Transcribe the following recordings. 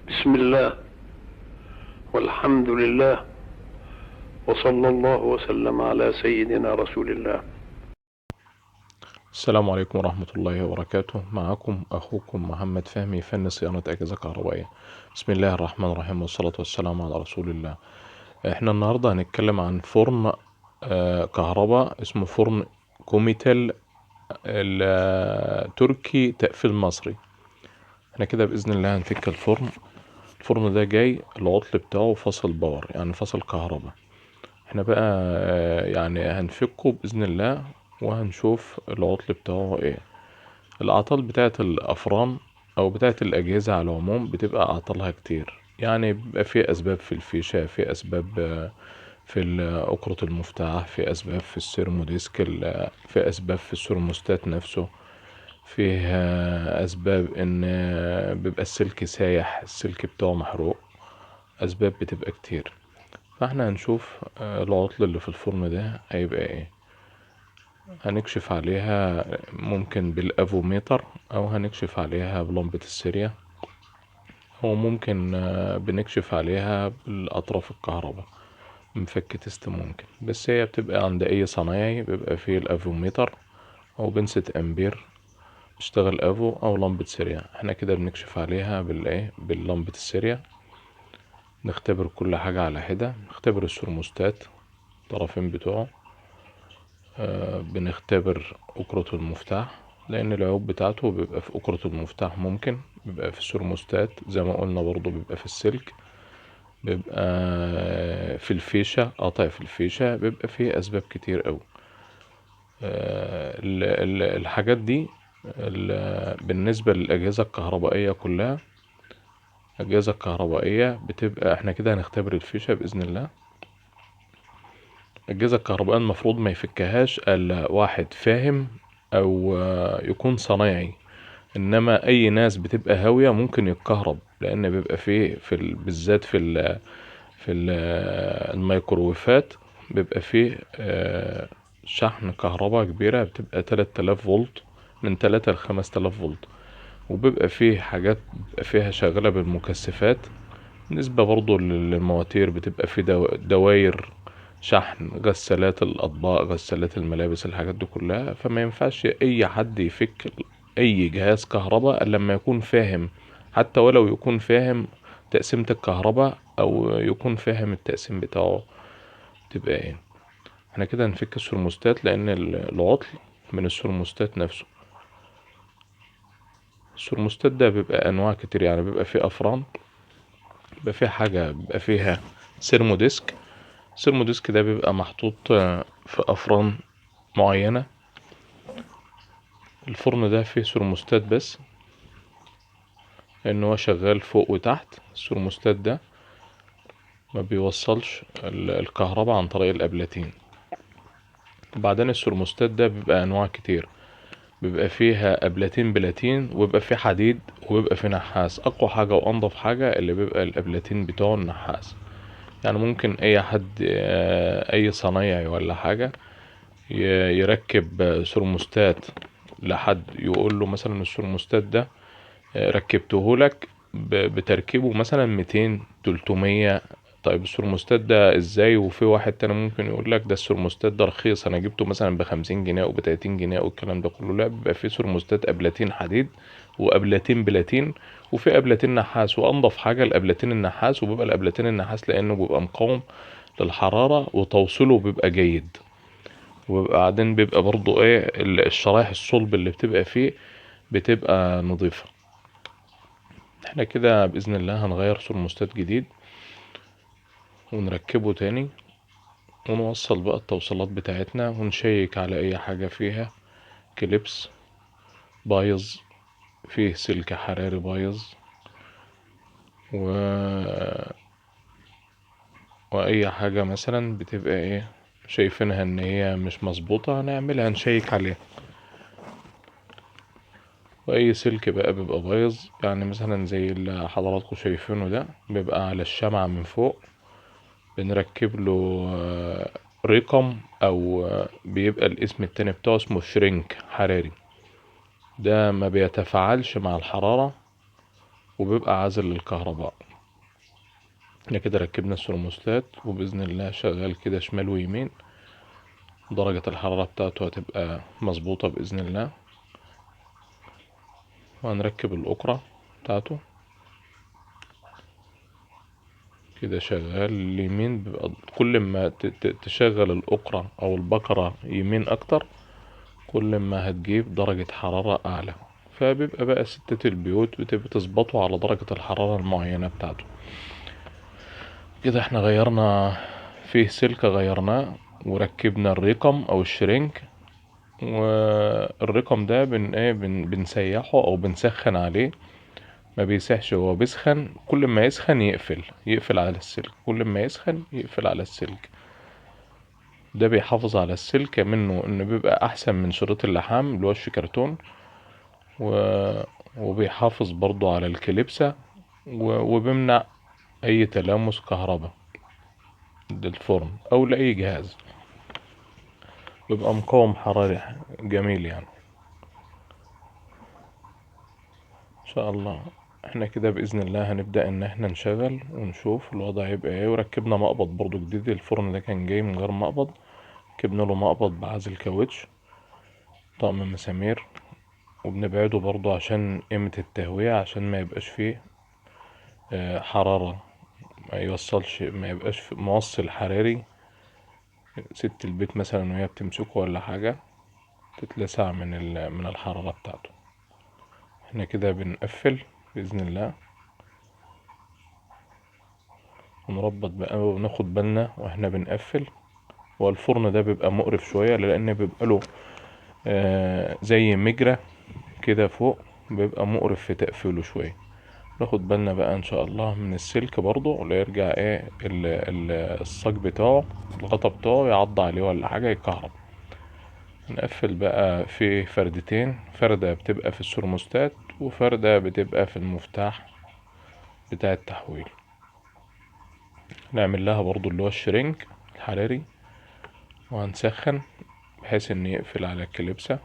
بسم الله والحمد لله وصلى الله وسلم على سيدنا رسول الله. السلام عليكم ورحمة الله وبركاته. معكم أخوكم محمد فهمي، فن صيانة أجهزة كهربائية. بسم الله الرحمن الرحيم، والصلاة والسلام على رسول الله. احنا النهاردة هنتكلم عن فرن كهرباء اسمه فرن كوميتل التركي تقفيل مصري. احنا كده بإذن الله هنفك الفرن ده جاي العطل بتاعه فاصل باور، يعني فاصل كهرباء. احنا بقى يعني هنفكه بإذن الله، وهنشوف العطل بتاعه ايه. الأعطال بتاعة الأفران أو بتاعة الأجهزة على العموم بتبقى أعطالها كتير، يعني بيبقى في أسباب في الفيشة، في أسباب في أكرة المفتاح، في أسباب في السيرمو ديسك، في أسباب في السيرموستات نفسه، فيه أسباب إن بيبقى السلك سايح، السلك بتاعه محروق. أسباب بتبقى كتير. فاحنا هنشوف العطل اللي في الفرن ده هيبقى ايه. هنكشف عليها ممكن بالافوميتر، او هنكشف عليها بلمبة السيريا، او ممكن بنكشف عليها بالاطراف الكهرباء مفك تيست ممكن. بس هي بتبقى عند اي صنايعي بيبقى فيه الافوميتر او بنسة امبير بتشتغل افو او لمبة سيريا. احنا كده بنكشف عليها باللمبة السيريا. نختبر كل حاجة على حدة، نختبر السرموستات الطرفين بتوعه، بنختبر أكرة المفتاح، لأن العيوب بتاعته بيبقى في أكرة المفتاح، ممكن بيبقى في السرموستات زي ما قلنا، برضو بيبقى في السلك، بيبقى في الفيشة، قطع في الفيشة، بيبقى فيه أسباب كتير أوي. الحاجات دي بالنسبة للأجهزة الكهربائية كلها. الأجهزة الكهربائية بتبقى احنا كده هنختبر الفيشة بإذن الله. الأجهزة الكهربائية المفروض ما يفكهاش إلا واحد فاهم أو يكون صنايعي. انما اي ناس بتبقى هاوية ممكن يتكهرب، لان بيبقى فيه بالذات في الميكروويفات بيبقى فيه شحن كهرباء كبيرة، بتبقى 3000 فولت، من 3 ل 5000 فولت. وبيبقى فيه حاجات بيبقى فيها شغالة بالمكثفات. بالنسبة برضو للمواتير بتبقى فيه دواير شحن، غسالات الأطباق، غسالات الملابس، الحاجات دي كلها. فما ينفعش أي حد يفك أي جهاز كهرباء إلا لما يكون فاهم، حتى ولو يكون فاهم تقسيمة الكهرباء أو يكون فاهم التقسيم بتاعه تبقى ايه. احنا كده هنفك السرموستات، لأن العطل من السرموستات نفسه. السرموستات ده بيبقى أنواع كتير، يعني بيبقى فيه أفران، بيبقى فيه حاجة بيبقى فيها سيرمو ديسك. السيرمو ديسك ده بيبقى محطوط في أفران معينة. الفرن ده فيه سرموستات بس، لأن هو شغال فوق وتحت. السرموستات ده ما بيوصلش الكهرباء عن طريق الأبلاتين. وبعدين السرموستات ده بيبقى أنواع كتير، بيبقى فيها أبلاتين بلاتين، وبيبقى فيه حديد، وبيبقى فيه نحاس. أقوى حاجة وأنضف حاجة اللي بيبقى الأبلاتين بتوعه النحاس. يعني ممكن أي حد أي صنايعي ولا حاجة يركب سرموستات لحد، يقول له مثلا السرموستات ده ركبته لك بتركيبه مثلا 200 300. طيب السرموستات ده ازاي؟ وفي واحد تاني ممكن يقول لك ده السرموستات ده رخيص، انا جبته مثلا ب50 جنيه او ب30 جنيه والكلام ده كله. لا، بيبقى في سرموستات ابلاتين حديد، وابلاتين بلاتين، وفي ابلاتين نحاس. وانضف حاجة الابلاتين النحاس، وبيبقى الابلاتين النحاس لانه بيبقى مقاوم للحرارة، وتوصيله بيبقى جيد. وبعدين بيبقى برضو ايه الشرايح الصلب اللي بتبقى فيه بتبقى نظيفة. احنا كده بإذن الله هنغير سرموستات جديد ونركبه تاني، ونوصل بقى التوصيلات بتاعتنا، ونشيك على اي حاجة فيها كليبس بايظ، فيه سلك حراري بايظ، و... واي حاجة مثلا بتبقى ايه شايفينها ان هي مش مظبوطة هنعملها، نشيك عليها. واي سلك بقى بيبقى بايظ، يعني مثلا زي اللي حضراتكم شايفينه ده بيبقى على الشمعة من فوق، بنركب له رقم، او بيبقى الاسم التاني بتاعه اسمه شرينك حراري. ده ما بيتفاعلش مع الحرارة وبيبقى عازل للكهرباء. احنا كده ركبنا الثرموستات، وبإذن الله شغال كده شمال ويمين. درجة الحرارة بتاعته هتبقى مظبوطة بإذن الله. وهنركب الأكرة بتاعته كده شغال اليمين. بيبقى كل ما تشغل الأكرة أو البقرة يمين أكتر، كل ما هتجيب درجة حرارة أعلى. فبيبقى بقى ستة البيوت بتبقى تظبطوا على درجة الحرارة المعينة بتاعته. كده احنا غيرنا فيه سلك، غيرناه وركبنا الرقم أو الشرينك. والرقم ده بنسيحه أو بنسخن عليه. ما بيسيحش، هو بيسخن. كل ما يسخن يقفل على السلك، كل ما يسخن يقفل على السلك. ده بيحافظ على السلك منه انه بيبقى احسن من شريط اللحام اللي هو الشكرتون. وبيحافظ برضو على الكليبسة، وبيمنع اي تلامس كهرباء للفرن او لاي جهاز. بيبقى مقاوم حراري جميل يعني ان شاء الله. احنا كده باذن الله هنبدأ ان احنا نشغل ونشوف الوضع هيبقى ايه. وركبنا مقبض برضو جديد. الفرن ده كان جاي من غير مقبض، ركبنا له مقبض بعزل كاوتش، طقم مسامير. وبنبعده برضو عشان قيمة التهوية، عشان ما يبقاش فيه حرارة، ما يبقاش فيه موصل حراري. ست البيت مثلا وهي بتمسكه ولا حاجة تتلسع من الحرارة بتاعته. احنا كده بنقفل بإذن الله، ونربط بقى وناخد بالنا واحنا بنقفل. والفرن ده بيبقى مقرف شوية، لأن بيبقى له زي مجرى كده فوق، بيبقى مقرف في تقفيله شوية. ناخد بالنا بقى ان شاء الله من السلك برضو، ولا يرجع الصاج بتاعه، الغطا بتاعه يعض عليه ولا حاجة يتكهرب. نقفل بقى في فردتين، فردة بتبقى في السرموستات وفردة بتبقى في المفتاح بتاع التحويل. نعمل لها برضو اللي هو الشرينك الحراري، وهنسخن بحيث ان يقفل على الكليبسة،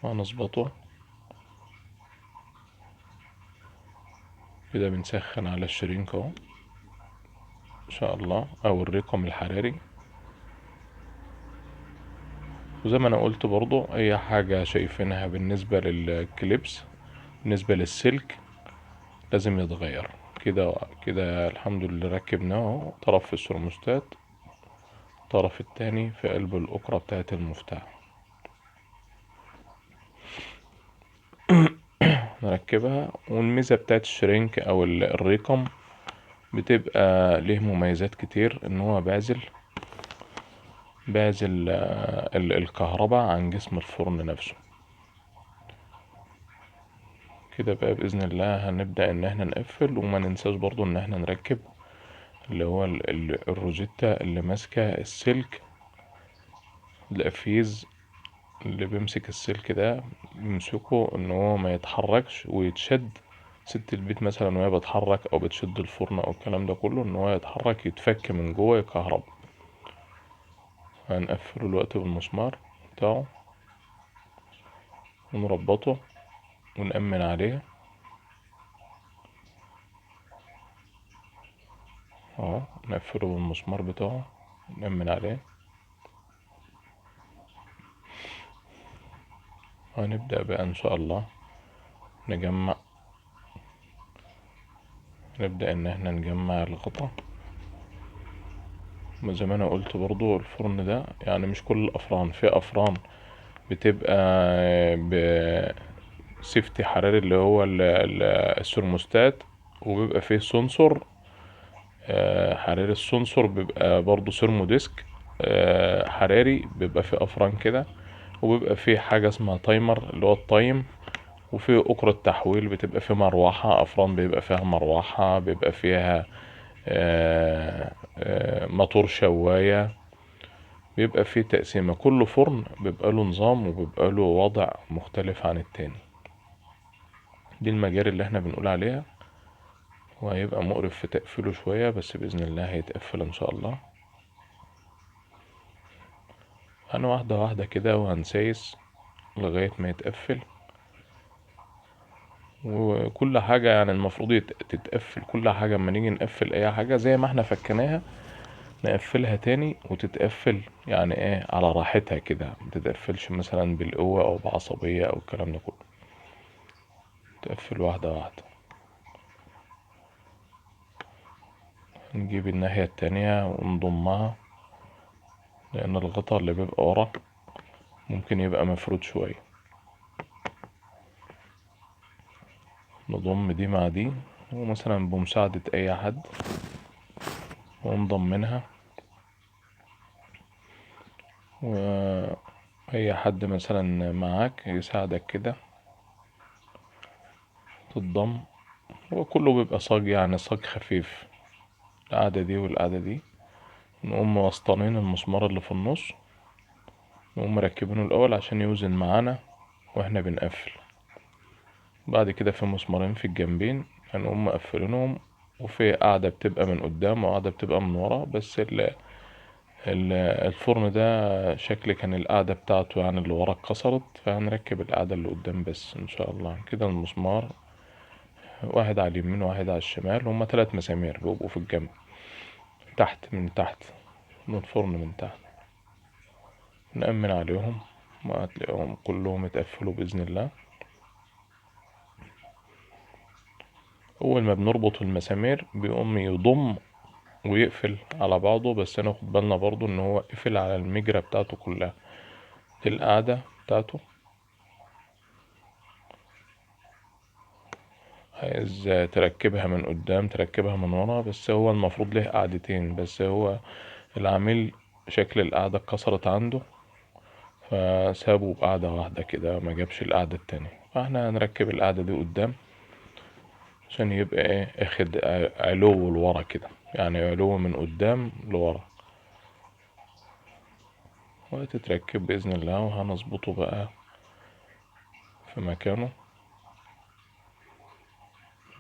وهنظبطه كده. بنسخن على الشرينك اهو ان شاء الله، او الرقم الحراري. وزي ما انا قلت برضو، اي حاجة شايفينها بالنسبة للكليبس، بالنسبة للسلك لازم يتغير. كده كده الحمد لله ركبناه، طرف في السرموستات، الطرف التاني في قلب الأكرة بتاعة المفتاح. نركبها. والميزة بتاعة الشرينك او الريكم بتبقى ليه مميزات كتير، ان هو بعزل الكهرباء عن جسم الفرن نفسه. كده بقى بإذن الله هنبدأ ان احنا نقفل. وما ننساش برضو ان احنا نركب اللي هو الروجيتا اللي ماسكة السلك، القفيز اللي بيمسك السلك ده، يمسكه ان هو ما يتحركش ويتشد. ست البيت مثلا وهي بتحرك او بتشد الفرن او الكلام ده كله، ان هو يتحرك يتفك من جوه يكهرب. هنقفله الوقت بالمسمار بتاعه، ونربطه ونأمن عليه اهو. نقفله بالمسمار بتاعه، نأمن عليه. وهنبدأ بقى ان شاء الله نجمع نبدأ ان احنا نجمع الغطا. زي ما انا قلت برضو، الفرن ده يعني مش كل الافران، في افران بتبقى بسيفتي حراري اللي هو السرموستات، وبيبقى فيه سنسور حراري. السنسور بيبقى برضو سيرمو ديسك حراري، بيبقى فيه افران كده. وبيبقى فيه حاجة اسمها تايمر اللي هو التايم. وفي أكرة تحويل بتبقى فيه مروحة، أفران بيبقى فيها مروحة، بيبقى فيها موتور شواية. بيبقى فيه تقسيمة، كل فرن بيبقى له نظام وبيبقى له وضع مختلف عن التاني. دي المجاري اللي احنا بنقول عليها. وهيبقى مقرف في تقفيله شوية، بس بإذن الله هيتقفل ان شاء الله. انا واحدة واحدة كده، وهنسايس لغاية ما يتقفل. وكل حاجة يعني المفروض تتقفل. كل حاجة اما نيجي نقفل اي حاجة زي ما احنا فكناها نقفلها تاني وتتقفل يعني ايه على راحتها كده، متتقفلش مثلا بالقوة او بعصبية او الكلام ده كله، تقفل واحدة واحدة. نجيب الناحية التانية ونضمها، لأن الغطا اللي بيبقى ورا ممكن يبقى مفرود شوية. نضم دي مع دي، ومثلا بمساعدة أي حد ونضمنها، وأي حد مثلا معاك يساعدك كده تتضم. وكله بيبقى صاج، يعني صاج خفيف، القعدة دي والقعدة دي. نقوم موسطنين المسمار اللي في النص، نقوم مركبينه الأول عشان يوزن معانا واحنا بنقفل. بعد كده في مسمارين في الجنبين هنقوم مقفلينهم، وفي قاعدة بتبقى من قدام وقاعدة بتبقى من ورا. بس الفرن ده شكل كان القاعدة بتاعته يعني اللي ورا اتكسرت، فهنركب القاعدة اللي قدام بس ان شاء الله. كده المسمار واحد على اليمين وواحد على الشمال، هما 3 مسامير بيبقوا في الجنب تحت، من تحت من الفرن من تحت. نأمن عليهم وهتلاقيهم كلهم اتقفلوا بإذن الله. أول ما بنربط المسامير بيقوم يضم ويقفل على بعضه، بس ناخد بالنا برضو ان هو قفل على المجرى بتاعته كلها، القاعدة بتاعته. عايز تركبها من قدام تركبها من ورا، بس هو المفروض له قاعدتين، بس هو العميل شكل القاعدة اتكسرت عنده فسابه بقاعدة واحدة كده، ما جابش القاعدة التانية. فاحنا هنركب القاعدة دي قدام عشان يبقى ايه اخد علو لورا كده، يعني علو من قدام لورا، وتتركب بإذن الله. وهنظبطه بقى في مكانه،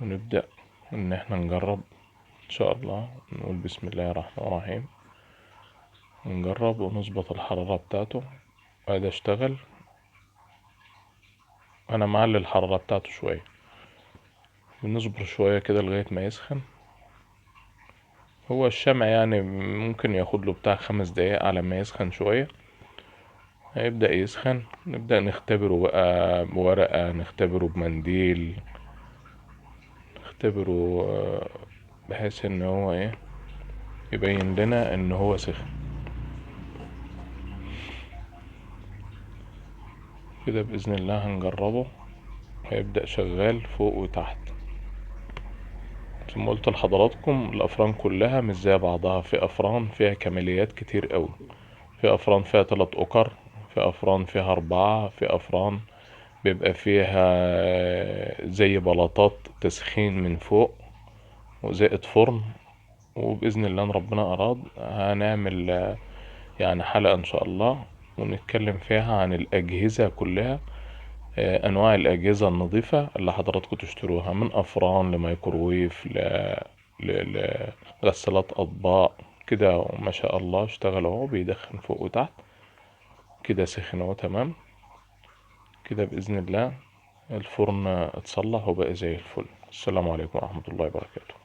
ونبدأ ان احنا نجرب ان شاء الله. نقول بسم الله الرحمن الرحيم، ونجرب ونظبط الحرارة بتاعته. وهذا اشتغل، انا معلي الحرارة بتاعته شوية، بنصبر شوية كده لغاية ما يسخن. هو الشمع يعني ممكن ياخد له بتاع 5 دقايق على ما يسخن شوية. هيبدأ يسخن، نبدأ نختبره بقى بورقة، نختبره بمنديل، نختبره بحيث ان هو ايه يبين لنا ان هو سخن. كده بإذن الله هنجربه. هيبدأ شغال فوق وتحت. زي ما قلت لحضراتكم الأفران كلها مش زي بعضها، في أفران فيها كماليات كتير قوي، في أفران فيها 3 أكر، في أفران فيها 4، في أفران بيبقى فيها زي بلاطات تسخين من فوق وزائد فرن. وبإذن الله إن ربنا أراد هنعمل يعني حلقة إن شاء الله ونتكلم فيها عن الأجهزة كلها، أنواع الأجهزة النظيفة اللي حضراتكم تشتروها، من أفران لميكروويف لغسالات أطباق كده. وما شاء الله اشتغل اهو، بيدخن فوق وتحت كده، سخن اهو تمام كده. بإذن الله الفرن اتصلح وبقى زي الفل. السلام عليكم ورحمة الله وبركاته.